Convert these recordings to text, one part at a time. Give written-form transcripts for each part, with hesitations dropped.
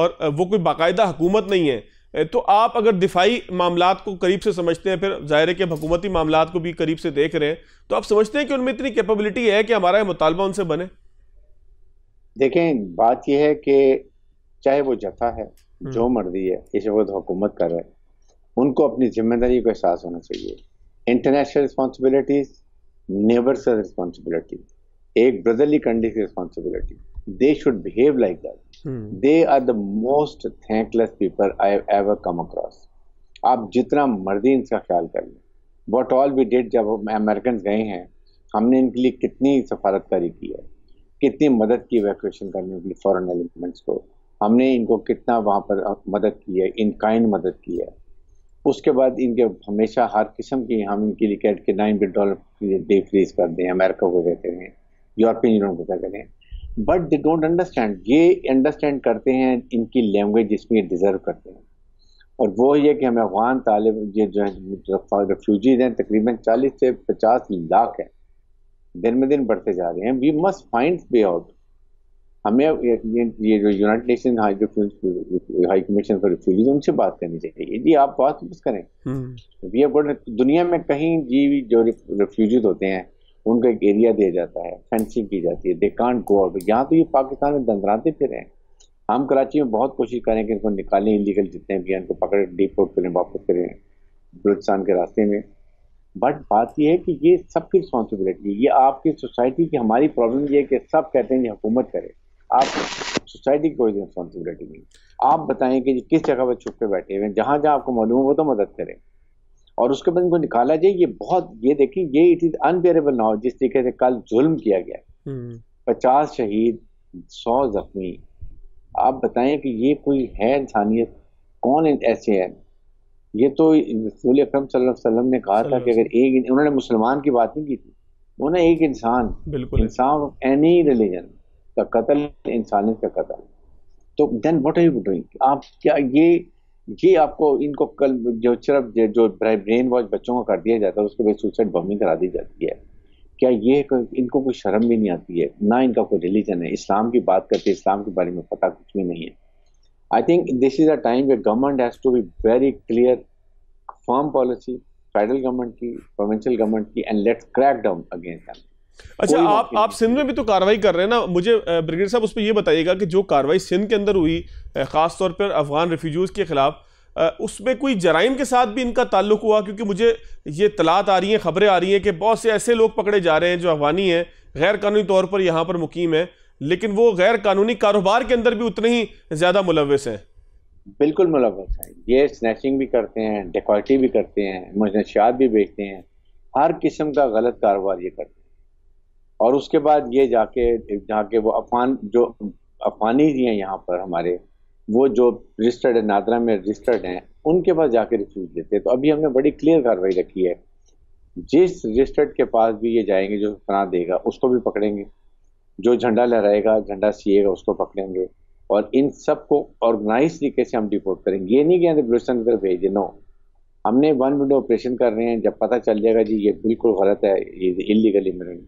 اور وہ کوئی باقاعدہ حکومت نہیں ہے، تو آپ اگر دفاعی معاملات کو قریب سے سمجھتے ہیں، پھر ظاہر ہے کہ اب حکومتی معاملات کو بھی قریب سے دیکھ رہے ہیں، تو آپ سمجھتے ہیں کہ ان میں اتنی کیپیبلٹی ہے کہ ہمارا یہ مطالبہ ان سے بنے؟ دیکھیں بات یہ ہے کہ چاہے وہ جتھا ہے، جو مرضی ہے، اس وقت حکومت کر رہے، ان کو اپنی ذمہ داری کا احساس ہونا چاہیے. انٹرنیشنل رسپانسبلٹیز، نیبرس رسپانسبلٹی، ایک برادرلی کنٹری کی responsibility. They should behave like that. They are the most thankless people I have ever come across. آپ جتنا مرضی ان کا خیال کر لیں. واٹ آل وی ڈیڈ، جب امریکنز گئے ہیں، ہم نے ان کے لیے کتنی سفارت کاری کی ہے، کتنی مدد کی ایویکویشن کرنے کے لیے فورن ایلیمنٹس کو. ہم نے ان کو کتنا وہاں پر مدد کی ہے، ان کائنڈ مدد کی ہے. اس کے بعد ان کے ہمیشہ ہر قسم کی ہم ان کے لیے کہتے کہ $9 بلین ڈے فریز کر دیں، امریکہ کو کہتے ہیں، یورپین یونین کو کہتے ہیں. But they don't understand. یہ انڈرسٹینڈ کرتے ہیں ان کی لینگویج جس میں یہ ڈیزرو کرتے ہیں، اور وہ یہ کہ ہمیں افغان طالب یہ جو ہیں ریفیوجیز ہیں تقریباً 40 سے 50 لاکھ ہیں، دن میں دن بڑھتے جا رہے ہیں. We must find way out. ہمیں یہ جو United Nation High Commission for Refugees ان سے بات کرنی چاہیے. جی آپ بات بس کریں. دنیا میں کہیں جی جو ریفیوجیز ہوتے ہیں ان کو ایک ایریا دیا جاتا ہے، فینسنگ کی جاتی ہے، دے کانٹ گو آؤٹ. یہاں تو یہ پاکستان میں دندراتے پھر ہیں. ہم کراچی میں بہت کوشش کریں کہ ان کو نکالیں، انلیگل جتنے بھی ہیں ان کو پکڑ ڈیپورٹ کریں، واپس کریں بلوچستان کے راستے میں. بٹ بات یہ ہے کہ یہ سب کی رسپانسبلٹی ہے. یہ آپ کی سوسائٹی کی، ہماری پرابلم یہ ہے کہ سب کہتے ہیں یہ حکومت کرے، آپ سوسائٹی کی کوئی رسپانسبلٹی نہیں. آپ بتائیں کہ کس جگہ پر چھپ کے بیٹھے ہوئے ہیں، جہاں جہاں آپ کو معلوم ہو تو مدد کریں، اور اس کے بعد ان کو نکالا جائے. یہ بہت، یہ دیکھیں یہ اٹ از انبیئریبل ناؤ. جس طریقے سے کل ظلم کیا گیا، 50 شہید، 100 زخمی. آپ بتائیں کہ یہ کوئی ہے انسانیت؟ کون ایسے ہیں؟ یہ تو رسول اکرم صلی اللہ علیہ وسلم نے کہا تھا کہ اگر ایک، انہوں نے مسلمان کی بات نہیں کی تھی، انہوں نے ایک انسان اینی ریلیجن کا قتل، انسانیت کا قتل. تو دین واٹ آر یو ڈوئنگ؟ آپ کیا یہ آپ کو ان کو کل جو صرف جو برین واش بچوں کو کر دیا جاتا ہے، اس کے بعد سوسائڈ بمبنگ کرا دی جاتی ہے. کیا یہ ان کو کوئی شرم بھی نہیں آتی ہے؟ نہ ان کا کوئی ریلیجن ہے. اسلام کی بات کرتے ہیں، اسلام کے بارے میں پتہ کچھ بھی نہیں ہے. I think this is a time where government has to be very clear, firm policy, federal government کی، provincial government کی, and let's crack down against them. اچھا آپ سندھ میں بھی تو کاروائی کر رہے ہیں نا. مجھے بریگیڈیئر صاحب اس پہ یہ بتائیے گا کہ جو کاروائی سندھ کے اندر ہوئی خاص طور پر افغان ریفیوجیز کے خلاف، اس میں کوئی جرائم کے ساتھ بھی ان کا تعلق ہوا؟ کیونکہ مجھے یہ اطلاعات آ رہی ہیں، خبریں آ رہی ہیں کہ بہت سے ایسے لوگ پکڑے جا رہے ہیں جو افغانی ہیں، غیر قانونی طور پر یہاں پر مقیم ہیں، لیکن وہ غیر قانونی کاروبار کے اندر بھی اتنے ہی زیادہ ملوث ہیں. بالکل ملوث ہیں. یہ سنیچنگ بھی کرتے ہیں، ڈیکوائٹی بھی کرتے ہیں، منشیات بھی بیچتے ہیں، ہر قسم کا غلط کاروبار یہ کرتے ہیں. اور اس کے بعد یہ جا کے وہ افغانی ہیں یہاں پر ہمارے، وہ جو رجسٹرڈ ہے، نادرا میں رجسٹرڈ ہیں، ان کے پاس جا کے ریفیوج لیتے ہیں. تو ابھی ہم نے بڑی کلیئر کارروائی رکھی ہے. جس رجسٹرڈ کے پاس بھی یہ جائیں گے، جو پناہ دے گا اس کو بھی پکڑیں گے، جو جھنڈا لہرائے گا، جھنڈا سیے گا، اس کو پکڑیں گے. اور ان سب کو آرگنائز طریقے سے ہم ڈیپورٹ کریں گے. یہ نہیں کہ بلوچستان کی طرف بھیج دیں، نو. ہم نے 1 ونڈو آپریشن کر رہے ہیں. جب پتہ چل جائے گا جی یہ بالکل غلط ہے، یہ انلیگل امیگرینٹ،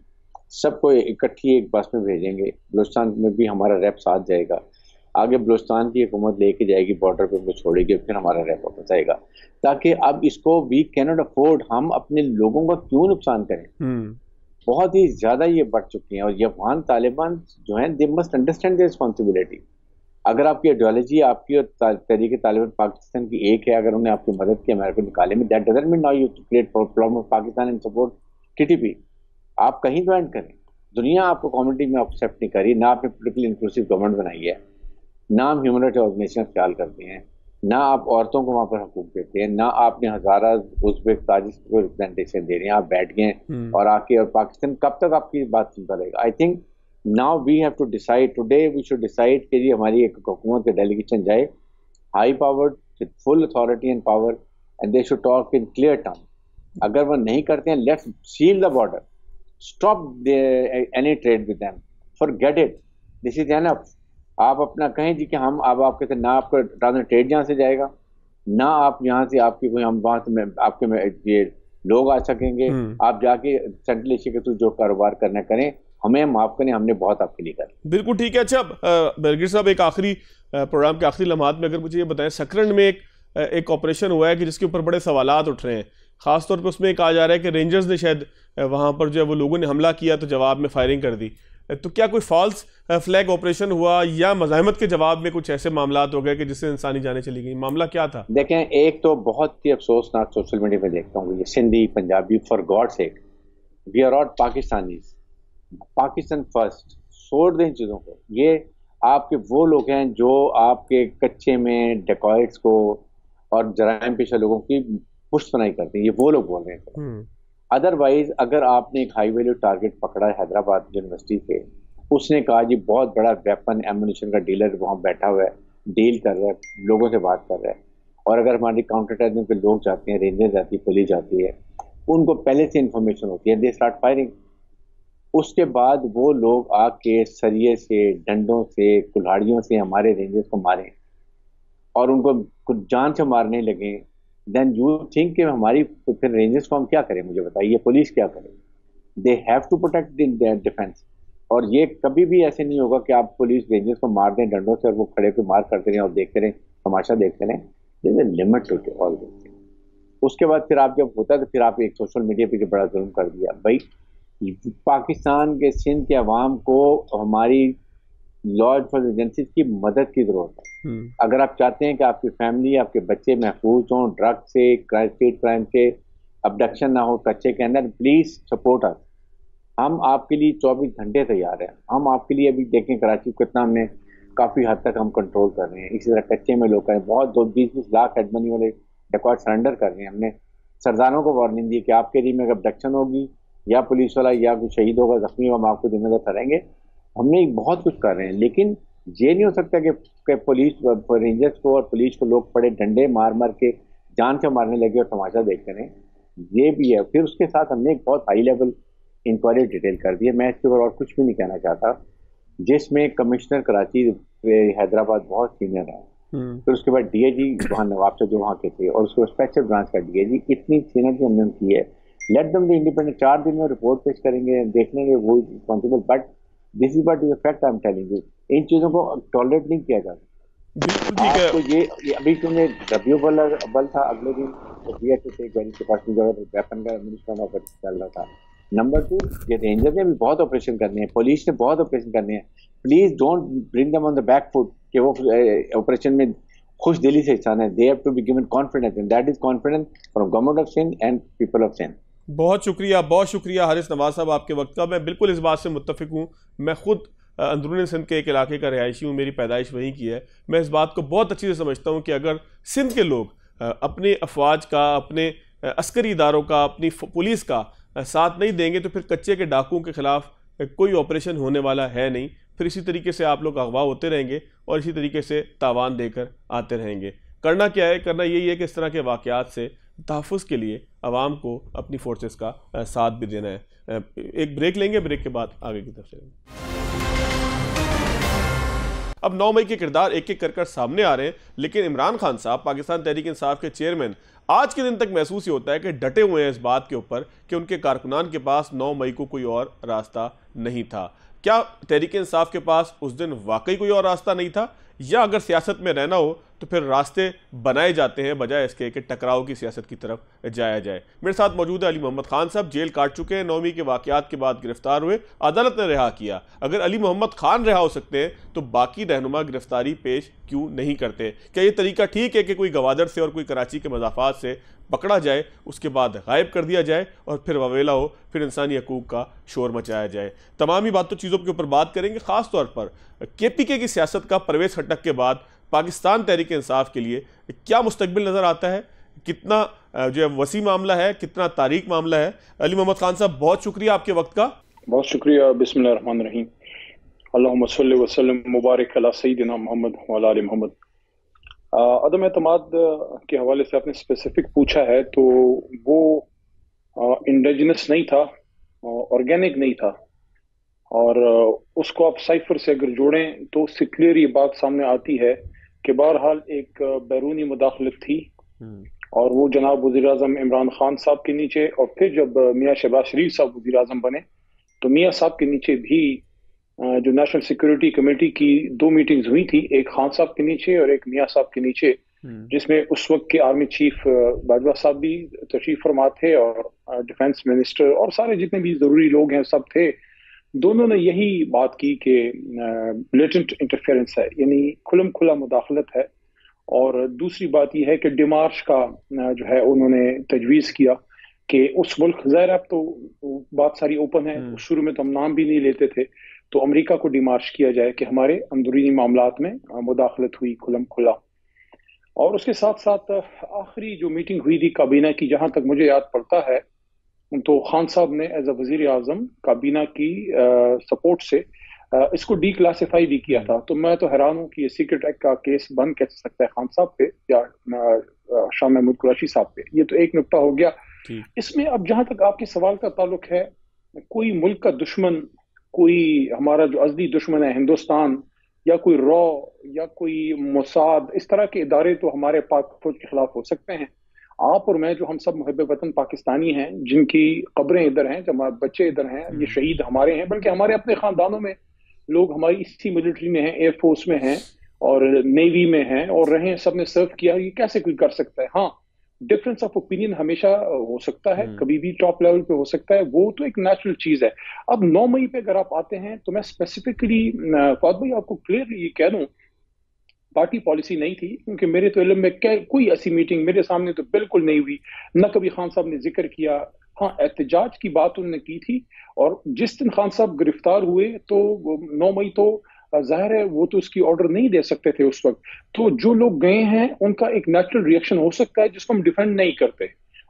سب کو اکٹھی ایک بس میں بھیجیں گے. بلوچستان میں بھی ہمارا ریپ ساتھ جائے گا. آگے بلوچستان کی حکومت لے کے جائے گی، بارڈر پہ ان کو چھوڑے گی، پھر ہمارا ریپ واپس آئے گا. تاکہ اب اس کو وی کینٹ افورڈ، ہم اپنے لوگوں کا کیوں نقصان کریں. بہت ہی زیادہ یہ بڑھ چکی ہیں. اور یہ افغان طالبان جو ہیں، they must understand their responsibility. اگر آپ کی آئیڈیالوجی، آپ کی اور تحریک طالبان پاکستان کی ایک ہے، اگر انہیں آپ کی مدد کی امریکہ نکالے میں، that doesn't mean now you create problem of Pakistan and support TTP. آپ کہیں تو اینڈ کریں. دنیا آپ کو کمیونٹی میں ایکسیپٹ نہیں کری، نہ آپ نے پولیٹیکلی انکلوسیو گورنمنٹ بنائی ہے، نہ ہم ہیومن رائٹ آرگنائزیشن خیال کرتے ہیں، نہ آپ عورتوں کو وہاں پر حقوق دیتے ہیں، نہ آپ نے ہزارہ ازبیک تاجک کو ریپرزنٹیشن دے رہے ہیں. آپ بیٹھ گئے اور آ کے، اور پاکستان کب تک آپ کی بات سنتا رہے گا؟ I think now we have to decide today, we should decide کہ جی ہماری ایک حکومت کے ڈیلیگیشن جائے، high powered with full authority and power, and they should talk in clear term. اگر وہ نہیں کرتے ہیں، let's seal the border, stop any trade with them, forget it, this is enough. آپ اپنا کہیں جی کہ ہم اب آپ کے ساتھ، نہ آپ کا ٹریڈ یہاں سے جائے گا، نہ آپ یہاں سے آپ کی کوئی، ہم وہاں سے آپ کے یہ لوگ آ سکیں گے. آپ جا کے سینٹرل ایشیا کے تھرو جو کاروبار کرنا کریں، ہمیں معاف کریں، ہم نے بہت آپ کے لیے کر. بالکل ٹھیک ہے. اچھا برگیڈیئر صاحب، ایک آخری پروگرام کے آخری لمحات میں اگر مجھے یہ بتائیں، سکرنڈ میں ایک آپریشن ہوا ہے کہ جس کے اوپر بڑے سوالات اٹھ رہے ہیں، خاص طور پہ اس میں کہا جا رہا ہے کہ رینجرز نے شاید وہاں پر جو ہے وہ لوگوں نے حملہ کیا تو جواب میں فائرنگ کر دی. تو کیا کوئی فالس فلیگ آپریشن ہوا یا مزاحمت کے جواب میں کچھ ایسے معاملات ہو گئے کہ جس سے انسانی جانیں چلی گئیں؟ معاملہ کیا تھا؟ دیکھیں، ایک تو بہت ہی افسوسناک سوشل میڈیا پہ دیکھتا ہوں، یہ Sindhi Punjabi, for God sake we are all Pakistanis, Pakistan first, چھوڑ دیں ان چیزوں کو. یہ آپ کے وہ لوگ ہیں جو آپ کے کچے میں ڈیکوائٹس کو اور جرائم پیشہ لوگوں کی پشت پناہی کرتے ہیں، یہ وہ لوگ بول رہے ہیں. ادروائز اگر آپ نے ایک ہائی ویلیو ٹارگٹ پکڑا ہے حیدرآباد یونیورسٹی سے، اس نے کہا جی بہت بڑا ویپن ایمونیشن کا ڈیلر وہاں بیٹھا ہوا ہے، ڈیل کر رہا ہے، لوگوں سے بات کر رہا ہے. اور اگر ہماری کاؤنٹر اٹیک پہ لوگ جاتے ہیں، رینجر جاتی ہے، پولیس جاتی ہے، ان کو پہلے سے انفارمیشن ہوتی ہے، دے اسٹارٹ فائرنگ. اس کے بعد وہ لوگ آ کے سریے سے، ڈنڈوں سے، کلہاڑیوں سے ہمارے رینجرز کو ماریں اور ان کو جان سے مارنے لگیں. دین یو تھنک کہ ہماری پھر رینجرز کو ہم کیا کریں؟ مجھے بتائیے پولیس کیا کرے؟ They have to protect their defence. اور یہ کبھی بھی ایسے نہیں ہوگا کہ آپ پولیس رینجرز کو مار دیں ڈنڈوں سے اور وہ کھڑے کو مار کرتے رہیں اور دیکھتے رہیں، تماشا دیکھتے رہیں. There is a limit to all this thing. اس کے بعد پھر آپ جب ہوتا ہے تو پھر آپ ایک سوشل میڈیا پہ جو بڑا ظلم کر دیا. بھائی پاکستان کے سندھ کے عوام کو ہماری لا انفورسمنٹ ایجنسیز کی مدد کی ضرورت ہے. اگر آپ چاہتے ہیں کہ آپ کی فیملی، آپ کے بچے محفوظ ہوں ڈرگ سے، اسٹریٹ کرائم سے، ابڈکشن نہ ہو کچے کے اندر، پلیز سپورٹ اس. ہم آپ کے لیے 24 گھنٹے تیار ہیں. ہم آپ کے لیے ابھی دیکھیں کراچی کو کتنا ہم نے کافی حد تک ہم کنٹرول کر رہے ہیں. اسی طرح کچے میں لوگ کریں، بہت 20-20 لاکھ ہیڈ منی والے ڈیکوائٹ سرنڈر کر رہے ہیں. ہم نے سرداروں کو وارننگ دی کہ آپ کے ایریا میں اگر ابڈکشن ہوگی یا پولیس والا یا کوئی شہید ہوگا، زخمی ہوگا، ہم آپ کو ذمہ دار ٹھہرائیں گے. ہم نے بہت کچھ کر رہے ہیں، لیکن یہ نہیں ہو سکتا کہ پولیس رینجرز کو اور پولیس کو لوگ پڑے ڈنڈے مار مار کے جان سے مارنے لگے اور تماشا دیکھتے رہیں. یہ بھی ہے. پھر اس کے ساتھ ہم نے ایک بہت ہائی لیول انکوائری ڈیٹیل کر دی ہے. میں اس کے اوپر اور کچھ بھی نہیں کہنا چاہتا، جس میں کمشنر کراچی حیدرآباد بہت سینئر ہے، پھر اس کے بعد ڈی اے جی وہاں نواب سے جو وہاں کے تھے، اور اس کے بعد اسپیشل برانچ کا ڈی اے جی. اتنی سینئرٹی ہم نے کی ہے. Let them be independent. 4 دن میں رپورٹ پیش کریں گے، دیکھ لیں گے وہ responsible. But this is what is a fact I am telling you. ان چیزوں کو ٹالریٹ نہیں کیا جاتا. آپ کو یہ ابھی تمہیں ربیع الاول تھا، اگلے دن ویپن کا چل رہا تھا. نمبر 2، یہ رینجر نے بھی بہت آپریشن کرنے ہیں، پولیس نے بہت آپریشن کرنے ہیں. Please don't bring them on the back foot کہ وہ آپریشن میں خوش دلی سے حصہ ہے. They have to be given confidence, and that is confidence from government of Sindh and people of Sindh. بہت شکریہ حارث نواز صاحب آپ کے وقت کا. میں بالکل اس بات سے متفق ہوں. میں خود اندرون سندھ کے ایک علاقے کا رہائشی ہوں، میری پیدائش وہیں کی ہے. میں اس بات کو بہت اچھی سے سمجھتا ہوں کہ اگر سندھ کے لوگ اپنے افواج کا، اپنے عسکری اداروں کا، اپنی پولیس کا ساتھ نہیں دیں گے تو پھر کچے کے ڈاکوؤں کے خلاف کوئی آپریشن ہونے والا ہے نہیں. پھر اسی طریقے سے آپ لوگ اغوا ہوتے رہیں گے اور اسی طریقے سے تاوان دے کر آتے رہیں گے. کرنا کیا ہے؟ کرنا یہی ہے کہ اس طرح کے واقعات سے تحفظ کے لیے عوام کو اپنی فورسز کا ساتھ بھی دینا ہے. ایک بریک لیں گے، بریک کے بعد آگے کی طرف چلیں گے. اب 9 مئی کے کردار ایک ایک کر سامنے آ رہے ہیں، لیکن عمران خان صاحب پاکستان تحریک انصاف کے چیئرمین آج کے دن تک محسوس یہ ہوتا ہے کہ ڈٹے ہوئے ہیں اس بات کے اوپر کہ ان کے کارکنان کے پاس 9 مئی کو کوئی اور راستہ نہیں تھا. کیا تحریک انصاف کے پاس اس دن واقعی کوئی اور راستہ نہیں تھا، یا اگر سیاست میں رہنا ہو تو پھر راستے بنائے جاتے ہیں بجائے اس کے کہ ٹکراؤ کی سیاست کی طرف جایا جائے؟ میرے ساتھ موجود ہے علی محمد خان صاحب، جیل کاٹ چکے ہیں، 9 مئی کے واقعات کے بعد گرفتار ہوئے، عدالت نے رہا کیا. اگر علی محمد خان رہا ہو سکتے ہیں تو باقی رہنما گرفتاری پیش کیوں نہیں کرتے؟ کیا یہ طریقہ ٹھیک ہے کہ کوئی گوادر سے اور کوئی کراچی کے مضافات سے پکڑا جائے، اس کے بعد غائب کر دیا جائے اور پھر وویلا ہو، پھر انسانی حقوق کا شور مچایا جائے؟ تمام ہی باتوں چیزوں کے اوپر بات کریں گے، خاص طور پر کے پی کے کی سیاست کا پرویز خٹک کے بعد پاکستان تحریک انصاف کے لیے کیا مستقبل نظر آتا ہے، کتنا جو ہے وسیع معاملہ ہے، کتنا تاریک معاملہ ہے. علی محمد خان صاحب بہت شکریہ آپ کے وقت کا. بہت شکریہ. بسم اللہ الرحمن الرحیم. اللہم صلی وسلم مبارک علی سیدنا محمد وعلی آل محمد. عدم اعتماد کے حوالے سے آپ نے اسپیسیفک پوچھا ہے، تو وہ انڈیجنس نہیں تھا، آرگینک نہیں تھا، اور اس کو آپ سائفر سے اگر جوڑیں تو اس سے کلیئر یہ بات سامنے آتی ہے کہ بہرحال ایک بیرونی مداخلت تھی، اور وہ جناب وزیر اعظم عمران خان صاحب کے نیچے، اور پھر جب میاں شہباز شریف صاحب وزیر اعظم بنے تو میاں صاحب کے نیچے بھی جو نیشنل سیکورٹی کمیٹی کی 2 میٹنگز ہوئی تھی، ایک خان صاحب کے نیچے اور ایک میاں صاحب کے نیچے، جس میں اس وقت کے آرمی چیف باجوہ صاحب بھی تشریف فرما تھے اور ڈیفنس منسٹر اور سارے جتنے بھی ضروری لوگ ہیں سب تھے. دونوں نے یہی بات کی کہ بلیٹنٹ انٹرفیئرنس ہے، یعنی کھلم کھلا مداخلت ہے. اور دوسری بات یہ ہے کہ ڈیمارش کا جو ہے انہوں نے تجویز کیا کہ اس ملک، ظاہر اب تو بات ساری اوپن ہے، شروع میں تو ہم نام بھی نہیں لیتے تھے، تو امریکہ کو ڈیمارش کیا جائے کہ ہمارے اندرونی معاملات میں مداخلت ہوئی کھلم کھلا. اور اس کے ساتھ ساتھ آخری جو میٹنگ ہوئی تھی کابینہ کی، جہاں تک مجھے یاد پڑتا ہے تو خان صاحب نے ایز اے وزیر اعظم کابینہ کی سپورٹ سے اس کو ڈی کلاسیفائی بھی کیا تھا. تو میں تو حیران ہوں کہ یہ سیکرٹ ایکٹ کا کیس بند کیسے سکتا ہے خان صاحب پہ یا شاہ محمود قریشی صاحب پہ. یہ تو ایک نقطہ ہو گیا. اس میں اب جہاں تک آپ کے سوال کا تعلق ہے، کوئی ملک کا دشمن، کوئی ہمارا جو ازلی دشمن ہے ہندوستان، یا کوئی رو یا کوئی موساد، اس طرح کے ادارے تو ہمارے پاک فوج کے خلاف ہو سکتے ہیں. آپ اور میں جو ہم سب محب وطن پاکستانی ہیں، جن کی قبریں ادھر ہیں، جو ہمارے بچے ادھر ہیں، یہ شہید ہمارے ہیں، بلکہ ہمارے اپنے خاندانوں میں لوگ ہماری اسی ملٹری میں ہیں، ایئر فورس میں ہیں اور نیوی میں ہیں اور رہے، سب نے سرو کیا. یہ کیسے کوئی کر سکتا ہے؟ ہاں، ڈفرنس آف اوپینین ہمیشہ ہو سکتا ہے، کبھی بھی ٹاپ لیول پہ ہو سکتا ہے، وہ تو ایک نیچرل چیز ہے. اب 9 مئی پہ اگر آپ آتے ہیں تو میں اسپیسیفکلی فواد بھائی آپ کو کلیئرلی یہ کہہ دوں، پارٹی پالیسی نہیں تھی، کیونکہ میرے تو علم میں کوئی ایسی میٹنگ میرے سامنے تو بالکل نہیں ہوئی، نہ کبھی خان صاحب نے ذکر کیا. ہاں، احتجاج کی بات انہوں نے کی تھی، اور جس دن خان صاحب گرفتار ہوئے تو 9 مئی تو ظاہر ہے وہ تو اس کی آرڈر نہیں دے سکتے تھے اس وقت. تو جو لوگ گئے ہیں ان کا ایک نیچرل ریئیکشن ہو سکتا ہے جس کو ہم ڈیفینڈ نہیں کرتے،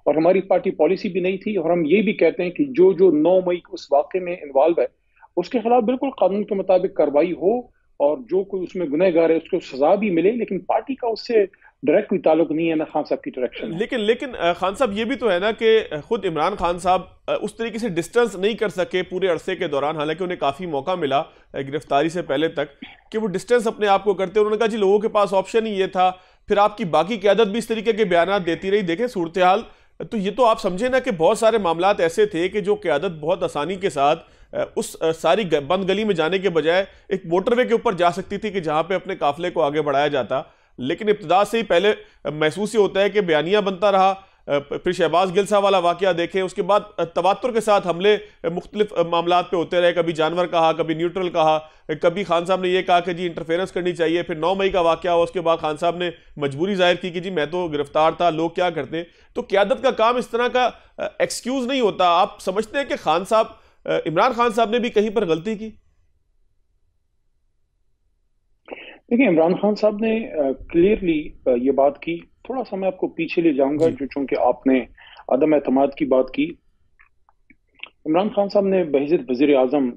اور ہماری پارٹی پالیسی بھی نہیں تھی. اور ہم یہ بھی کہتے ہیں کہ جو 9 مئی کو اس واقعے میں انوالو ہے اس کے خلاف بالکل قانون کے مطابق کارروائی ہو، اور جو کوئی اس میں گنہ گار ہے اس کو سزا بھی ملے، لیکن پارٹی کا اس سے ڈائریکٹ کوئی تعلق نہیں ہے، نہ خان صاحب کی ڈائریکشن ہے. لیکن خان صاحب یہ بھی تو ہے نا کہ خود عمران خان صاحب اس طریقے سے ڈسٹنس نہیں کر سکے پورے عرصے کے دوران، حالانکہ انہیں کافی موقع ملا گرفتاری سے پہلے تک کہ وہ ڈسٹنس اپنے آپ کو کرتے. انہوں نے کہا جی لوگوں کے پاس آپشن ہی یہ تھا. پھر آپ کی باقی قیادت بھی اس طریقے کے بیانات دیتی رہی. دیکھیں صورتحال تو یہ تو آپ سمجھیں نا کہ بہت سارے معاملات ایسے تھے کہ جو قیادت بہت آسانی کے ساتھ اس ساری بند گلی میں جانے کے بجائے ایک موٹر وے کے اوپر جا سکتی تھی کہ جہاں پہ اپنے قافلے کو آگے بڑھایا جاتا. لیکن ابتدا سے ہی پہلے محسوس ہی ہوتا ہے کہ بیانیہ بنتا رہا. پھر شہباز گل صاحب والا واقعہ دیکھیں، اس کے بعد تواتر کے ساتھ حملے مختلف معاملات پہ ہوتے رہے. کبھی جانور کہا، کبھی نیوٹرل کہا، کبھی خان صاحب نے یہ کہا کہ جی انٹرفیرنس کرنی چاہیے. پھر 9 مئی کا واقعہ ہوا، اس کے بعد خان صاحب نے مجبوری ظاہر کی کہ جی میں تو گرفتار تھا، لوگ کیا کرتے ہیں. تو قیادت کا کام اس طرح کا ایکسکیوز نہیں ہوتا. آپ سمجھتے ہیں کہ خان صاحب، عمران خان صاحب نے بھی کہیں پر غلطی کی؟ دیکھیں، عمران خان صاحب نے کلیئرلی یہ بات کی. تھوڑا سا میں آپ کو پیچھے لے جاؤں گا، جو چونکہ آپ نے عدم اعتماد کی بات کی. عمران خان صاحب نے بحیثیت وزیر اعظم،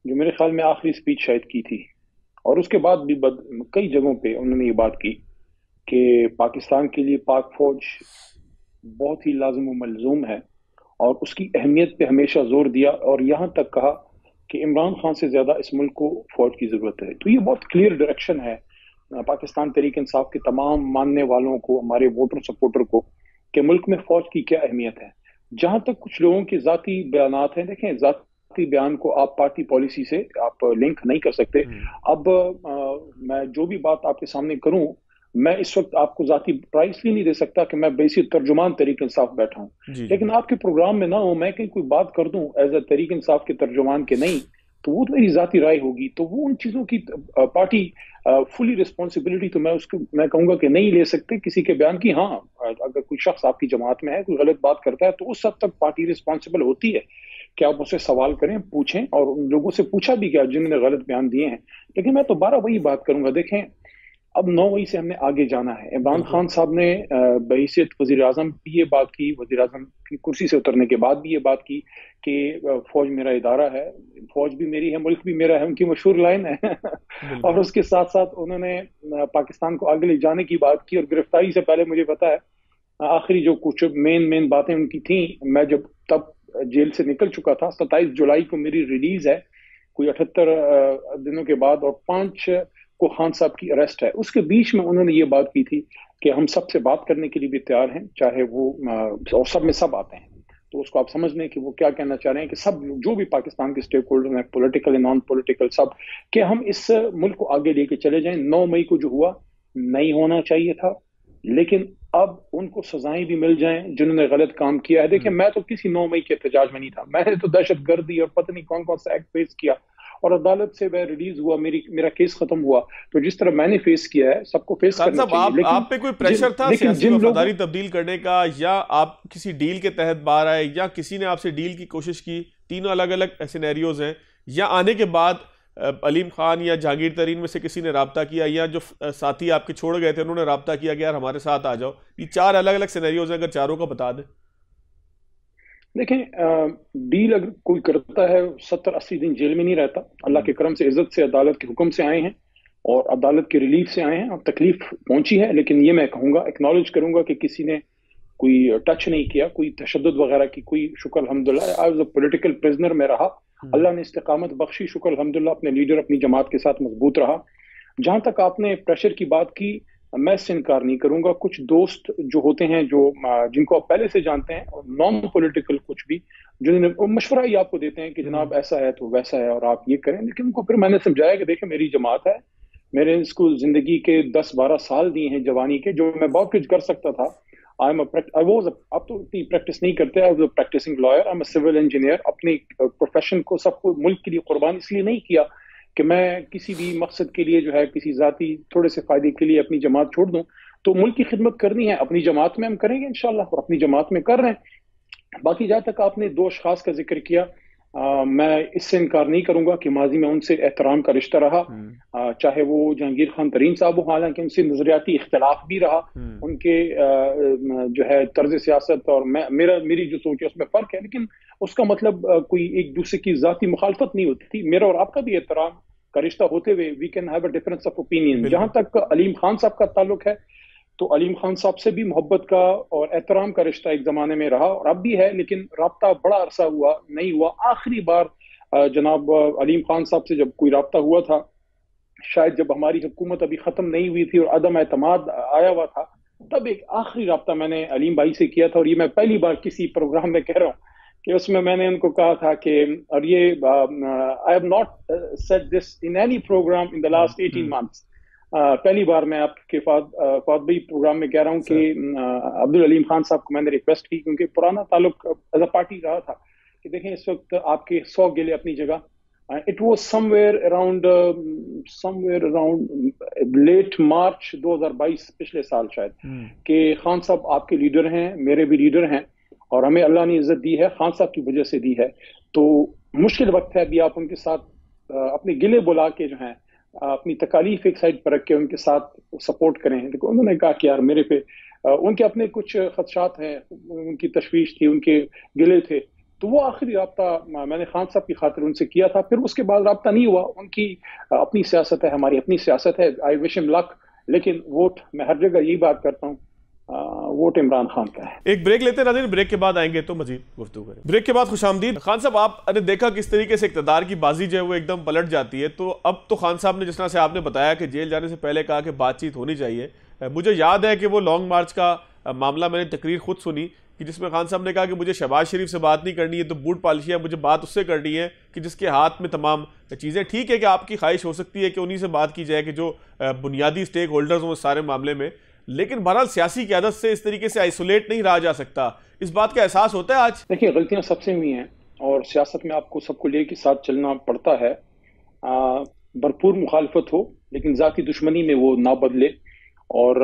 جو میرے خیال میں آخری سپیچ شاید کی تھی، اور اس کے بعد بھی کئی جگہوں پہ انہوں نے یہ بات کی کہ پاکستان کے لیے پاک فوج بہت ہی لازم و ملزوم ہے، اور اس کی اہمیت پہ ہمیشہ زور دیا، اور یہاں تک کہا کہ عمران خان سے زیادہ اس ملک کو فوج کی ضرورت ہے. تو یہ بہت کلیئر ڈائریکشن ہے پاکستان تحریک انصاف کے تمام ماننے والوں کو، ہمارے ووٹر سپورٹر کو، کہ ملک میں فوج کی کیا اہمیت ہے. جہاں تک کچھ لوگوں کے ذاتی بیانات ہیں، دیکھیں ذاتی بیان کو آپ پارٹی پالیسی سے آپ لنک نہیں کر سکتے. اب میں جو بھی بات آپ کے سامنے کروں، میں اس وقت آپ کو ذاتی پرائز بھی نہیں دے سکتا کہ میں بیسک ترجمان تحریک انصاف بیٹھا ہوں. لیکن آپ کے پروگرام میں نہ ہو، میں کہیں کوئی بات کر دوں ایز اے تحریک انصاف کے ترجمان کے نہیں، تو وہ میری ذاتی رائے ہوگی. تو وہ ان چیزوں کی پارٹی فلی رسپانسبلٹی تو میں کہوں گا کہ نہیں لے سکتے کسی کے بیان کی. ہاں، اگر کوئی شخص آپ کی جماعت میں ہے، کوئی غلط بات کرتا ہے، تو اس حد تک پارٹی رسپانسبل ہوتی ہے کہ آپ اسے سوال کریں، پوچھیں، اور ان لوگوں سے پوچھا بھی گیا جنہوں نے غلط بیان دیے ہیں. لیکن میں دوبارہ وہی بات کروں گا. دیکھیں، اب 9 مئی سے ہم نے آگے جانا ہے. عمران خان صاحب نے بحیثیت وزیر اعظم بھی یہ بات کی، وزیر اعظم کی کرسی سے اترنے کے بعد بھی یہ بات کی کہ فوج میرا ادارہ ہے، فوج بھی میری ہے، ملک بھی میرا ہے، ان کی مشہور لائن ہے. اور اس کے ساتھ ساتھ انہوں نے پاکستان کو آگے لے جانے کی بات کی. اور گرفتاری سے پہلے مجھے پتا ہے آخری جو کچھ مین باتیں ان کی تھیں، میں جب تب جیل سے نکل چکا تھا. 27 جولائی کو میری ریلیز ہے، کوئی 78 دنوں کے بعد، اور 5 کو خان صاحب کی اریسٹ ہے. اس کے بیچ میں انہوں نے یہ بات کی تھی کہ ہم سب سے بات کرنے کے لیے بھی تیار ہیں، چاہے وہ، اور سب میں سب آتے ہیں. تو اس کو آپ سمجھ لیں کہ وہ کیا کہنا چاہ رہے ہیں کہ سب جو بھی پاکستان کے اسٹیک ہولڈر ہیں، پولیٹیکل نان پولیٹیکل، سب، کہ ہم اس ملک کو آگے لے کے چلے جائیں۔ 9 مئی کو جو ہوا نہیں ہونا چاہیے تھا، لیکن اب ان کو سزائیں بھی مل جائیں جنہوں نے غلط کام کیا ہے۔ دیکھیں میں تو کسی 9 مئی کے احتجاج میں نہیں تھا، میں نے تو دہشت گردی اور پتہ نہیں کون کون سا ایکٹ فیس کیا، اور عدالت سے میں ریلیز ہوا، میرا کیس ختم ہوا۔ تو جس طرح میں نے فیس کیا ہے سب کو فیس کرنا چاہیے۔ آپ پہ کوئی پریشر تھا سیاسی وفاداری تبدیل کرنے کا، یا آپ کسی ڈیل کے تحت باہر آئے، یا کسی نے آپ سے ڈیل کی کوشش کی؟ تینوں الگ الگ سینیریوز ہیں۔ یا آنے کے بعد علیم خان یا جہانگیر ترین میں سے کسی نے رابطہ کیا، یا جو ساتھی آپ کے چھوڑ گئے تھے انہوں نے رابطہ کیا کہ یار ہمارے ساتھ آ جاؤ؟ یہ 4 الگ الگ سینیریوز ہیں، اگر چاروں کا بتا دیں۔ دیکھیں ڈیل اگر کوئی کرتا ہے 70-80 دن جیل میں نہیں رہتا، اللہ کے کرم سے عزت سے عدالت کے حکم سے آئے ہیں اور عدالت کے ریلیف سے آئے ہیں، اب تکلیف پہنچی ہے، لیکن یہ میں کہوں گا، ایکنالج کروں گا کہ کسی نے کوئی ٹچ نہیں کیا، کوئی تشدد وغیرہ کی کوئی، شکر الحمدللہ آئی واز اے پولیٹیکل پرزنر میں رہا، اللہ نے استقامت بخشی، شکر الحمدللہ، اپنے لیڈر اپنی جماعت کے ساتھ مضبوط رہا۔ جہاں تک آپ نے پریشر کی بات کی، میں اس سے انکار نہیں کروں گا، کچھ دوست جو ہوتے ہیں جن کو آپ پہلے سے جانتے ہیں، اور نان پولیٹیکل کچھ بھی، جنہوں نے مشورہ ہی آپ کو دیتے ہیں کہ جناب ایسا ہے تو ویسا ہے اور آپ یہ کریں، لیکن ان کو پھر میں نے سمجھایا کہ دیکھیں میری جماعت ہے، میرے اس کو زندگی کے 10-12 سال دیے ہیں جوانی کے، جو میں بہت کچھ کر سکتا تھا۔ اب تو اتنی پریکٹس نہیں کرتے، I was a practising lawyer, I am a civil engineer. اپنی پروفیشن کو سب کو ملک کے لیے قربان اس لیے نہیں کیا کہ میں کسی بھی مقصد کے لیے جو ہے کسی ذاتی تھوڑے سے فائدے کے لیے اپنی جماعت چھوڑ دوں۔ تو ملک کی خدمت کرنی ہے، اپنی جماعت میں ہم کریں گے انشاءاللہ، اور اپنی جماعت میں کر رہے ہیں۔ باقی جہاں تک آپ نے 2 اشخاص کا ذکر کیا، میں اس سے انکار نہیں کروں گا کہ ماضی میں ان سے احترام کا رشتہ رہا، چاہے وہ جہانگیر خان ترین صاحب ہو، حالانکہ ان سے نظریاتی اختلاف بھی رہا، ان کے جو ہے طرز سیاست اور میری جو سوچ ہے اس میں فرق ہے، لیکن اس کا مطلب کوئی ایک دوسرے کی ذاتی مخالفت نہیں ہوتی تھی۔ میرا اور آپ کا بھی احترام کا رشتہ ہوتے ہوئے we can have a difference of opinion. جہاں تک علیم خان صاحب کا تعلق ہے تو علیم خان صاحب سے بھی محبت کا اور احترام کا رشتہ ایک زمانے میں رہا اور اب بھی ہے، لیکن رابطہ بڑا عرصہ نہیں ہوا۔ آخری بار جناب علیم خان صاحب سے جب کوئی رابطہ ہوا تھا، شاید جب ہماری حکومت ابھی ختم نہیں ہوئی تھی اور عدم اعتماد آیا ہوا تھا، تب ایک آخری رابطہ میں نے علیم بھائی سے کیا تھا، اور یہ میں پہلی بار کسی پروگرام میں کہہ رہا ہوں کہ اس میں نے ان کو کہا تھا کہ، اور یہ I have not said this in any program in the last 18 months، پہلی بار میں آپ کے فواد بھائی پروگرام میں کہہ رہا ہوں کہ عبدالعلیم خان صاحب کو میں نے ریکویسٹ کی، کیونکہ پرانا تعلق ایز اے پارٹی رہا تھا، کہ دیکھیں اس وقت آپ کے 100 گلے اپنی جگہ، it was somewhere around late March 2022، پچھلے سال شاید، کہ خان صاحب آپ کے لیڈر ہیں، میرے بھی لیڈر ہیں، اور ہمیں اللہ نے عزت دی ہے، خان صاحب کی وجہ سے دی ہے، تو مشکل وقت ہے ابھی آپ ان کے ساتھ اپنے گلے بلا کے جو ہیں اپنی تکالیف ایک سائڈ پر رکھ کے ان کے ساتھ سپورٹ کریں۔ دیکھو انہوں نے کہا کہ یار میرے پہ ان کے اپنے کچھ خدشات ہیں، ان کی تشویش تھی، ان کے گلے تھے، تو وہ آخری رابطہ میں نے خان صاحب کی خاطر ان سے کیا تھا، پھر اس کے بعد رابطہ نہیں ہوا۔ ان کی اپنی سیاست ہے، ہماری اپنی سیاست ہے، آئی وش ہم لک، لیکن ووٹ میں ہر جگہ یہی بات کرتا ہوں، ووٹ عمران خان کا ہے۔ ایک بریک لیتے ہیں ناظرین، بریک کے بعد آئیں گے تو مزید گفتگو کریں۔ بریک کے بعد خوش آمدید۔ خان صاحب آپ نے دیکھا کس طریقے سے اقتدار کی بازی جو ہے وہ ایک دم پلٹ جاتی ہے، تو اب تو خان صاحب نے جس طرح سے آپ نے بتایا کہ جیل جانے سے پہلے کہا کہ بات چیت ہونی چاہیے، مجھے یاد ہے کہ وہ لانگ مارچ کا معاملہ میں نے تقریر خود سنی کہ جس میں خان صاحب نے کہا کہ مجھے شہباز شریف سے بات نہیں کرنی ہے تو بوٹ پالشی ہے، مجھے بات اس سے کرنی ہے کہ جس کے ہاتھ میں تمام چیزیں، ٹھیک ہے کہ آپ کی خواہش ہو سکتی ہے کہ انہی سے بات کی جائے کہ جو بنیادی سٹیک ہولڈرز ہوں اس سارے معاملے میں، لیکن بہرحال سیاسی قیادت سے اس طریقے سے آئسولیٹ نہیں رہا جا سکتا، اس بات کا احساس ہوتا ہے آج؟ دیکھیے غلطیاں سب سے ہوئی ہیں اور سیاست میں آپ کو سب کو لے کے ساتھ چلنا پڑتا ہے، بھرپور مخالفت ہو لیکن ذاتی دشمنی میں وہ نہ بدلے، اور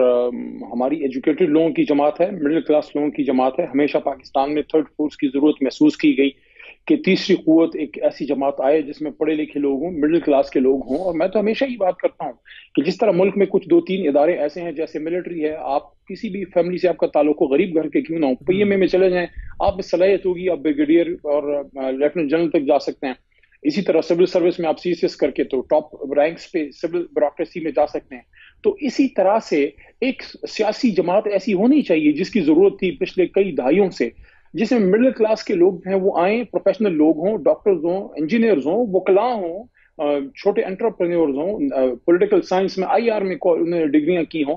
ہماری ایجوکیٹڈ لوگوں کی جماعت ہے، مڈل کلاس لوگوں کی جماعت ہے، ہمیشہ پاکستان میں تھرڈ فورس کی ضرورت محسوس کی گئی کہ تیسری قوت ایک ایسی جماعت آئے جس میں پڑھے لکھے لوگ ہوں، مڈل کلاس کے لوگ ہوں، اور میں تو ہمیشہ ہی بات کرتا ہوں کہ جس طرح ملک میں کچھ 2-3 ادارے ایسے ہیں جیسے ملٹری ہے، آپ کسی بھی فیملی سے آپ کا تعلق ہو، غریب گھر کے کیوں نہ ہو، پی ایم اے میں چلے جائیں، آپ میں صلاحیت ہوگی، آپ بریگیڈیئر اور لیفٹیننٹ جنرل تک جا سکتے ہیں، اسی طرح سول سروس میں آپ سی سی ایس کر کے تو ٹاپ رینکس پہ سول بیوروکریسی میں جا سکتے ہیں۔ تو اسی طرح سے ایک سیاسی جماعت ایسی ہونی چاہیے جس کی ضرورت تھی پچھلے کئی دہائیوں سے، جس میں مڈل کلاس کے لوگ ہیں وہ آئیں، پروفیشنل لوگ ہوں، ڈاکٹرز ہوں، انجینئرز ہوں، وکلاء ہوں، چھوٹے انٹرپرینیورز ہوں، پولیٹیکل سائنس میں آئی آر میں انہوں نے ڈگریاں کی ہوں،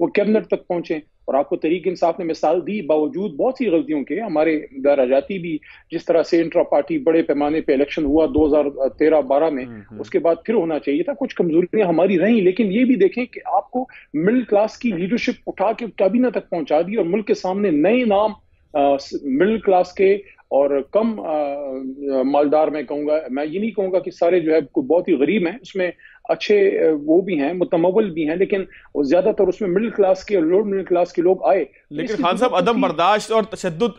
وہ کیبنٹ تک پہنچیں. اور آپ کو تحریک انصاف نے مثال دی, باوجود بہت سی غلطیوں کے, ہمارے دراجاتی بھی جس طرح سے انٹرا پارٹی بڑے پیمانے پہ الیکشن ہوا 2013-12 میں, اس کے بعد پھر ہونا چاہیے تھا, کچھ کمزوریاں ہماری رہیں. لیکن یہ بھی دیکھیں کہ آپ کو مڈل کلاس کی لیڈرشپ اٹھا کے کابینہ تک پہنچا دی, اور ملک کے سامنے نئے نام مڈل کلاس کے اور کم مالدار, میں کہوں گا, میں یہ نہیں کہوں گا کہ سارے جو ہے بہت ہی غریب ہیں, اس میں اچھے وہ بھی ہیں, متمول بھی ہیں, لیکن زیادہ تر اس میں مڈل کلاس کے اور لوور مڈل کلاس کے لوگ آئے. لیکن خان صاحب عدم برداشت اور تشدد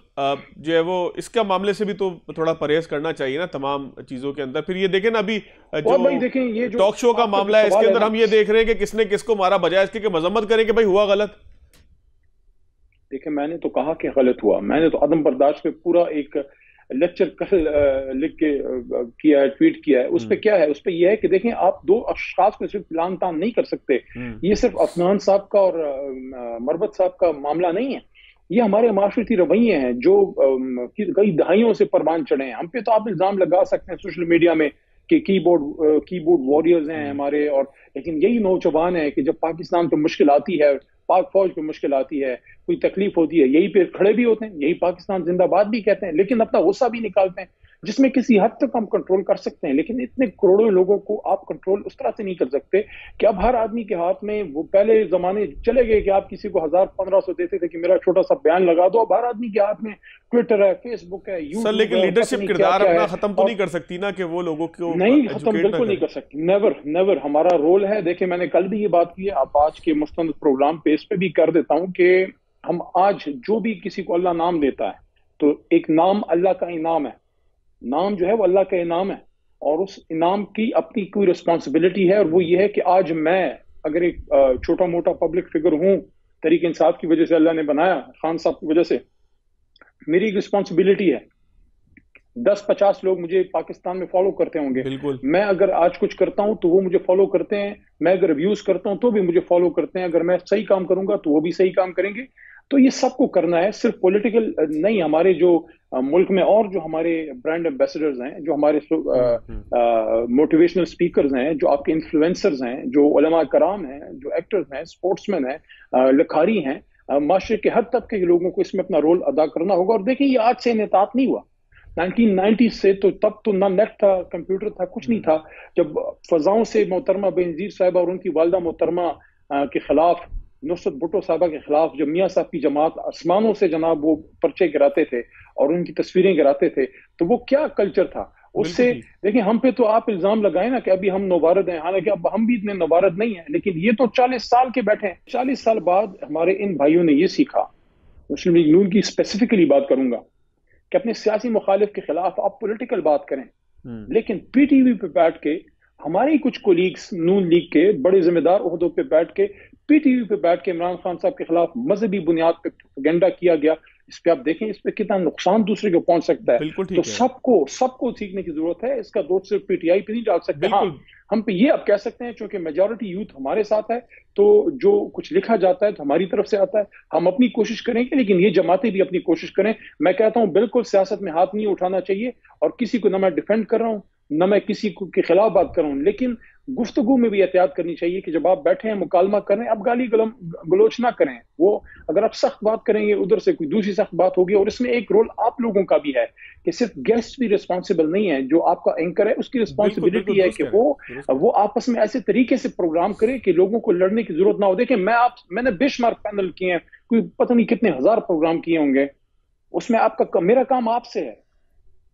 جو ہے وہ اس کا معاملے سے بھی تو تھوڑا پرہیز کرنا چاہیے نا تمام چیزوں کے اندر. پھر یہ دیکھیں نا ابھی جو ٹاک شو کا معاملہ ہے, اس کے اندر ہم یہ دیکھ رہے ہیں کہ کس نے کس کو مارا, بجائے اس کے کہ مذمت کریں کہ بھائی ہوا غلط. دیکھیں میں نے تو کہا کہ غلط ہوا, میں نے تو عدم برداشت پہ پورا ایک لیکچر کل لکھ کے کیا ہے, ٹویٹ کیا ہے. اس پہ کیا ہے, اس پہ یہ ہے کہ دیکھیں آپ دو اشخاص پہ صرف لان تان نہیں کر سکتے. یہ صرف عدنان صاحب کا اور مربت صاحب کا معاملہ نہیں ہے, یہ ہمارے معاشرتی رویے ہیں جو کئی دہائیوں سے پروان چڑھے ہیں. ہم پہ تو آپ الزام لگا سکتے ہیں سوشل میڈیا میں کہ کی بورڈ واریئرز ہیں ہمارے, اور لیکن یہی نوجوان ہے کہ جب پاکستان پہ مشکل آتی ہے, پاک فوج پہ مشکل آتی ہے, کوئی تکلیف ہوتی ہے, یہی پہ کھڑے بھی ہوتے ہیں, یہی پاکستان زندہ باد بھی کہتے ہیں, لیکن اپنا غصہ بھی نکالتے ہیں, جس میں کسی حد تک ہم کنٹرول کر سکتے ہیں. لیکن اتنے کروڑوں لوگوں کو آپ کنٹرول اس طرح سے نہیں کر سکتے کہ اب ہر آدمی کے ہاتھ میں, وہ پہلے زمانے چلے گئے کہ آپ کسی کو 1000-1500 دیتے تھے کہ میرا چھوٹا سا بیان لگا دو, اب ہر آدمی کے ہاتھ میں ٹویٹر ہے, فیس بک ہے, یوٹیوب ہے. لیکن لیڈرشپ کردار اپنا ختم تو نہیں کر سکتی نا کہ وہ لوگوں کو نہیں ختم بالکل نہیں کر سکتی, نیور. ہمارا رول ہے, دیکھیں میں نے کل بھی یہ بات کی ہے, آپ آج کے مستند پروگرام پہ اس پہ بھی کر دیتا ہوں کہ ہم آج جو بھی کسی کو اللہ نام دیتا ہے تو ایک نام اللہ کا انعام ہے, نام جو ہے وہ اللہ کا انعام ہے, اور اس انعام کی اپنی کوئی رسپانسبلٹی ہے, اور وہ یہ ہے کہ آج میں اگر ایک چھوٹا موٹا پبلک فگر ہوں, تحریک انصاف کی وجہ سے اللہ نے بنایا, خان صاحب کی وجہ سے, میری ایک رسپانسبلٹی ہے. 10-50 لوگ مجھے پاکستان میں فالو کرتے ہوں گے, میں اگر آج کچھ کرتا ہوں تو وہ مجھے فالو کرتے ہیں, میں اگر ابیوز کرتا ہوں تو بھی مجھے فالو کرتے ہیں, اگر میں صحیح کام کروں گا تو وہ بھی صحیح کام کریں گے. تو یہ سب کو کرنا ہے, صرف پولیٹیکل نہیں. ہمارے جو ملک میں اور جو ہمارے برانڈ ایمبیسڈرز ہیں, جو ہمارے موٹیویشنل سپیکرز ہیں, جو آپ کے انفلوئنسرز ہیں, جو علماء کرام ہیں, جو ایکٹرز ہیں, اسپورٹس مین ہیں, لکھاری ہیں, معاشرے کے ہر طبقے کے لوگوں کو اس میں اپنا رول ادا کرنا ہوگا. اور دیکھیں یہ آج سے انحطاط نہیں ہوا, 1990 سے تو تب تو نہ نیٹ تھا, کمپیوٹر تھا, کچھ نہیں تھا. جب فضاؤں سے محترمہ بینظیر صاحبہ اور ان کی والدہ محترمہ کے خلاف, نصرت بھٹو صاحبہ کے خلاف, جب میاں صاحب کی جماعت آسمانوں سے جناب وہ پرچے گراتے تھے اور ان کی تصویریں گراتے تھے, تو وہ کیا کلچر تھا. اس سے دیکھیں ہم پہ تو آپ الزام لگائیں نا کہ ابھی ہم نوبارد ہیں, حالانکہ اب ہم بھی اتنے نوبارد نہیں ہیں, لیکن یہ تو 40 سال کے بیٹھے ہیں. 40 سال بعد ہمارے ان بھائیوں نے یہ سیکھا, مسلم لیگ نون کی اسپیسیفکلی بات کروں گا, کہ اپنے سیاسی مخالف کے خلاف آپ پولیٹیکل بات کریں, لیکن پی ٹی وی پہ بیٹھ کے ہمارے کچھ کولیگز نون لیگ کے بڑے ذمہ دار عہدوں پہ بیٹھ کے, پی ٹی وی پہ بیٹھ کے عمران خان صاحب کے خلاف مذہبی بنیاد پہ پروپیگنڈا کیا گیا, اس پہ آپ دیکھیں اس پہ کتنا نقصان دوسرے کو پہنچ سکتا ہے. تو سب کو سیکھنے کی ضرورت ہے, اس کا دوست صرف پی ٹی آئی پہ نہیں ڈال سکتے. ہاں ہم پہ یہ اب کہہ سکتے ہیں چونکہ میجورٹی یوتھ ہمارے ساتھ ہے, تو جو کچھ لکھا جاتا ہے تو ہماری طرف سے آتا ہے, ہم اپنی کوشش کریں گے, لیکن یہ جماعتیں بھی اپنی کوشش کریں. میں کہتا ہوں بالکل سیاست میں ہاتھ نہیں اٹھانا چاہیے, اور کسی کو نہ میں ڈیفینڈ کر رہا ہوں نہ میں کسی کے خلاف بات کر رہا ہوں, لیکن گفتگو میں بھی احتیاط کرنی چاہیے کہ جب آپ بیٹھے ہیں مکالمہ کریں, اب گالی گلوچ نہ کریں. وہ اگر آپ سخت بات کریں گے ادھر سے کوئی دوسری سخت بات ہوگی, اور اس میں ایک رول آپ لوگوں کا بھی ہے کہ صرف گیسٹ بھی رسپانسبل نہیں ہے, جو آپ کا اینکر ہے اس کی رسپانسبلٹی ہے کہ وہ آپس میں ایسے طریقے سے پروگرام کرے کہ لوگوں کو لڑنے کی ضرورت نہ ہو. دیکھیں میں نے بے شمار پینل کیے ہیں, کوئی پتہ نہیں کتنے ہزار پروگرام کیے ہوں گے, اس میں میرا کام آپ سے ہے,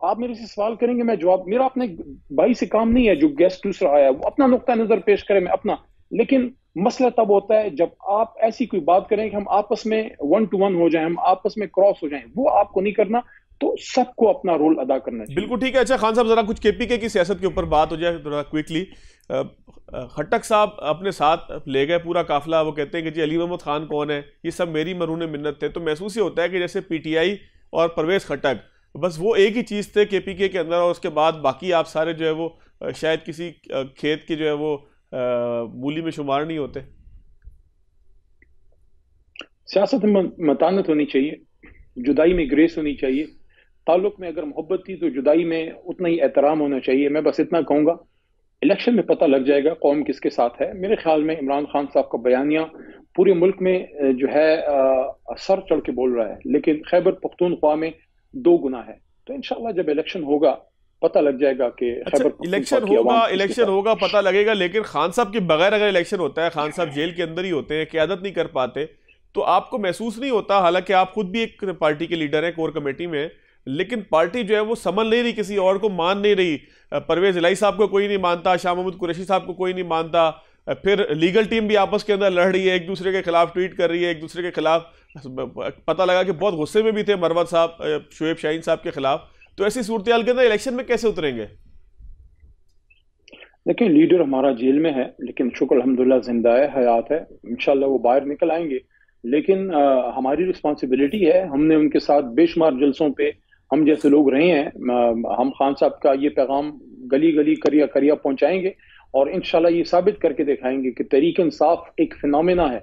آپ میرے سے سوال کریں گے میں جواب, میرا اپنے بھائی سے کام نہیں ہے جو گیسٹ دوسرا آیا وہ اپنا نقطہ نظر پیش کرے, میں اپنا. لیکن مسئلہ تب ہوتا ہے جب آپ ایسی کوئی بات کریں کہ ہم آپس میں 1 to 1 ہو جائیں, ہم آپس میں کراس ہو جائیں, وہ آپ کو نہیں کرنا. تو سب کو اپنا رول ادا کرنا چاہیے. بالکل ٹھیک ہے. اچھا خان صاحب ذرا کچھ کے پی کے کی سیاست کے اوپر بات ہو جائے ذرا کوئکلی. خٹک صاحب اپنے ساتھ لے گئے پورا قافلہ, وہ کہتے ہیں کہ جی علی محمد خان کون ہے, یہ سب میری مرہون منت تھے. تو محسوس یہ ہوتا ہے کہ جیسے پی ٹی آئی اور پرویز خٹک بس وہ ایک ہی چیز تھے کے پی کے اندر, اور اس کے بعد باقی آپ سارے جو ہے وہ شاید کسی کھیت کی جو ہے وہ مولی میں شمار نہیں ہوتے. سیاست میں متانت ہونی چاہیے, جدائی میں گریس ہونی چاہیے, تعلق میں اگر محبت تھی تو جدائی میں اتنا ہی احترام ہونا چاہیے. میں بس اتنا کہوں گا الیکشن میں پتہ لگ جائے گا قوم کس کے ساتھ ہے. میرے خیال میں عمران خان صاحب کا بیانیہ پورے ملک میں جو ہے سر چڑھ کے بول رہا ہے، لیکن خیبر پختونخوا میں 2 گنا ہے. تو انشاءاللہ جب الیکشن ہوگا پتہ لگ جائے گا کہ خیبر پختونخوا کی عوام الیکشن ہوگا پتہ لگے گا. لیکن خان صاحب کے بغیر اگر الیکشن ہوتا ہے، خان صاحب جیل کے اندر ہی ہوتے ہیں، قیادت نہیں کر پاتے، تو آپ کو محسوس نہیں ہوتا، حالانکہ آپ خود بھی ایک پارٹی کے لیڈر ہیں، کور کمیٹی میں، لیکن پارٹی جو ہے وہ سمجھ نہیں رہی، کسی اور کو مان نہیں رہی. پرویز الہی صاحب کو کوئی نہیں مانتا، شاہ محمود قریشی صاحب کو کوئی نہیں مانتا، پھر لیگل ٹیم بھی آپس کے اندر لڑ رہی ہے، ایک دوسرے کے خلاف ٹویٹ کر رہی ہے، ایک دوسرے کے خلاف. پتہ لگا کہ بہت غصے میں بھی تھے مروت صاحب شعیب شاہین صاحب کے خلاف. تو ایسی صورتحال کے اندر الیکشن میں کیسے اتریں گے؟ لیکن لیڈر ہمارا جیل میں ہے، لیکن شکر الحمدللہ زندہ ہے، حیات ہے، انشاءاللہ وہ باہر نکل آئیں گے. لیکن ہماری رسپانسبلٹی ہے، ہم نے ان کے ساتھ بے شمار جلسوں پہ ہم جیسے لوگ رہے ہیں، ہم خان صاحب کا یہ پیغام گلی گلی کریا کریا پہنچائیں گے، اور انشاءاللہ یہ ثابت کر کے دکھائیں گے کہ تحریک انصاف ایک فنومینا ہے،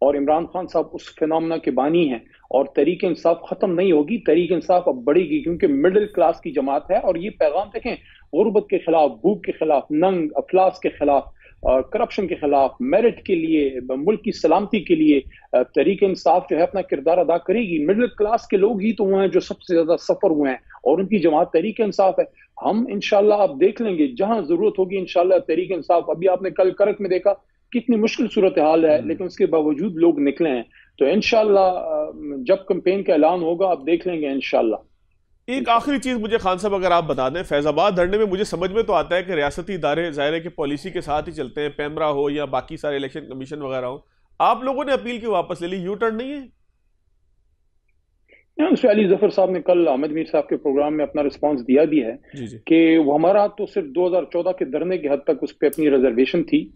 اور عمران خان صاحب اس فنومینا کے بانی ہیں، اور تحریک انصاف ختم نہیں ہوگی، تحریک انصاف اب بڑھے گی، کیونکہ مڈل کلاس کی جماعت ہے. اور یہ پیغام دیکھیں، غربت کے خلاف، بھوک کے خلاف، ننگ افلاس کے خلاف، کرپشن کے خلاف، میرٹ کے لیے، ملک کی سلامتی کے لیے تحریک انصاف جو ہے اپنا کردار ادا کرے گی. مڈل کلاس کے لوگ ہی تو وہ ہیں جو سب سے زیادہ سفر ہوئے ہیں، اور ان کی جماعت تحریک انصاف ہے. ہم انشاءاللہ آپ دیکھ لیں گے جہاں ضرورت ہوگی انشاءاللہ تحریک انصاف. ابھی آپ نے کل کرک میں دیکھا کتنی مشکل صورتحال ہے، لیکن اس کے باوجود لوگ نکلے ہیں. تو انشاءاللہ جب کمپین کا اعلان ہوگا آپ دیکھ لیں گے انشاءاللہ. ایک آخری چیز مجھے خان صاحب اگر آپ بتا دیں، فیض آباد دھرنے میں مجھے سمجھ میں تو آتا ہے کہ ریاستی ادارے ظاہر ہے کہ پالیسی کے ساتھ ہی چلتے ہیں، پیمرا ہو یا باقی سارے الیکشن کمیشن وغیرہ ہو. آپ لوگوں نے اپیل کیوں واپس لے لی؟ یو ٹرن نہیں ہے؟ اس پہ علی ظفر صاحب نے کل احمد میر صاحب کے پروگرام میں اپنا رسپانس دیا بھی ہے کہ وہ ہمارا تو صرف 2014 کے دھرنے کی حد تک اس پہ اپنی ریزرویشن تھی،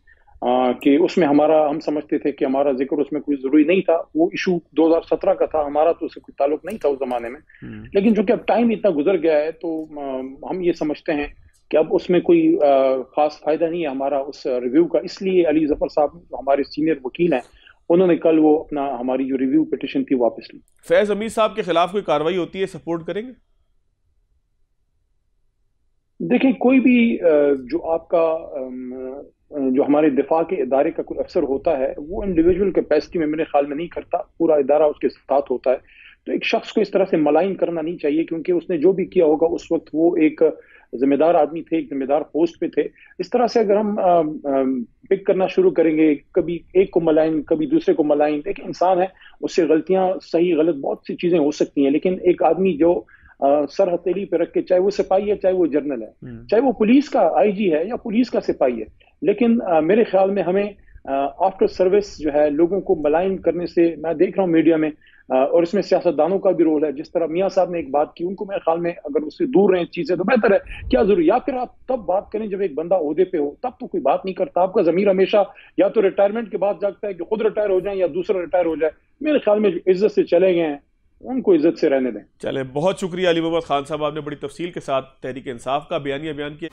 کہ اس میں ہم سمجھتے تھے کہ ہمارا ذکر اس میں کوئی ضروری نہیں تھا. وہ ایشو 2017 کا تھا، ہمارا تو اس سے کوئی تعلق نہیں تھا اس زمانے میں. لیکن چونکہ اب ٹائم اتنا گزر گیا ہے تو ہم یہ سمجھتے ہیں کہ اب اس میں کوئی خاص فائدہ نہیں ہے ہمارا اس ریویو کا. اس لیے علی ظفر صاحب ہمارے سینئر وکیل ہیں، انہوں نے کل وہ اپنا ہماری جو ریویو پیٹیشن تھی واپس لی. فیض امیر صاحب کے خلاف کوئی کارروائی ہوتی ہے، سپورٹ کریں گے؟ دیکھیں، کوئی بھی جو آپ کا جو ہمارے دفاع کے ادارے کا کوئی افسر ہوتا ہے وہ انڈیویجول کیپیسٹی میں میرے خیال میں نہیں کرتا، پورا ادارہ اس کے ساتھ ہوتا ہے. تو ایک شخص کو اس طرح سے ملائن کرنا نہیں چاہیے، کیونکہ اس نے جو بھی کیا ہوگا اس وقت وہ ایک ذمہ دار آدمی تھے، ایک ذمہ دار پوسٹ پہ تھے. اس طرح سے اگر ہم پک کرنا شروع کریں گے، کبھی ایک کو ملائن کبھی دوسرے کو ملائن، ایک انسان ہے، اس سے غلطیاں صحیح غلط بہت سی چیزیں ہو سکتی ہیں. لیکن ایک آدمی جو سر ہتھیلی پہ رکھ کے، چاہے وہ سپاہی ہے چاہے وہ جرنل ہے، چاہے وہ پولیس کا آئی جی ہے یا پولیس کا سپاہی ہے، لیکن میرے خیال میں ہمیں آفٹر سروس جو ہے لوگوں کو ملائن کرنے سے، میں دیکھ رہا ہوں میڈیا میں، اور اس میں سیاستدانوں کا بھی رول ہے. جس طرح میاں صاحب نے ایک بات کی، ان کو میرے خیال میں اگر اس سے دور رہیں چیزیں تو بہتر ہے. کیا ضروری، یا پھر آپ تب بات کریں جب ایک بندہ عہدے پہ ہو، تب تو کوئی بات نہیں کرتا. آپ کا ضمیر ہمیشہ یا تو ریٹائرمنٹ کے بعد جاگتا ہے کہ خود ریٹائر ہو جائیں یا دوسرا ریٹائر ہو جائے. میرے خیال میں جو عزت سے چلے گئے ہیں ان کو عزت سے رہنے دیں. چلیں، بہت شکریہ علی محمد خان صاحب، آپ نے بڑی تفصیل کے ساتھ تحریک انصاف کا بیانیہ بیان کیا.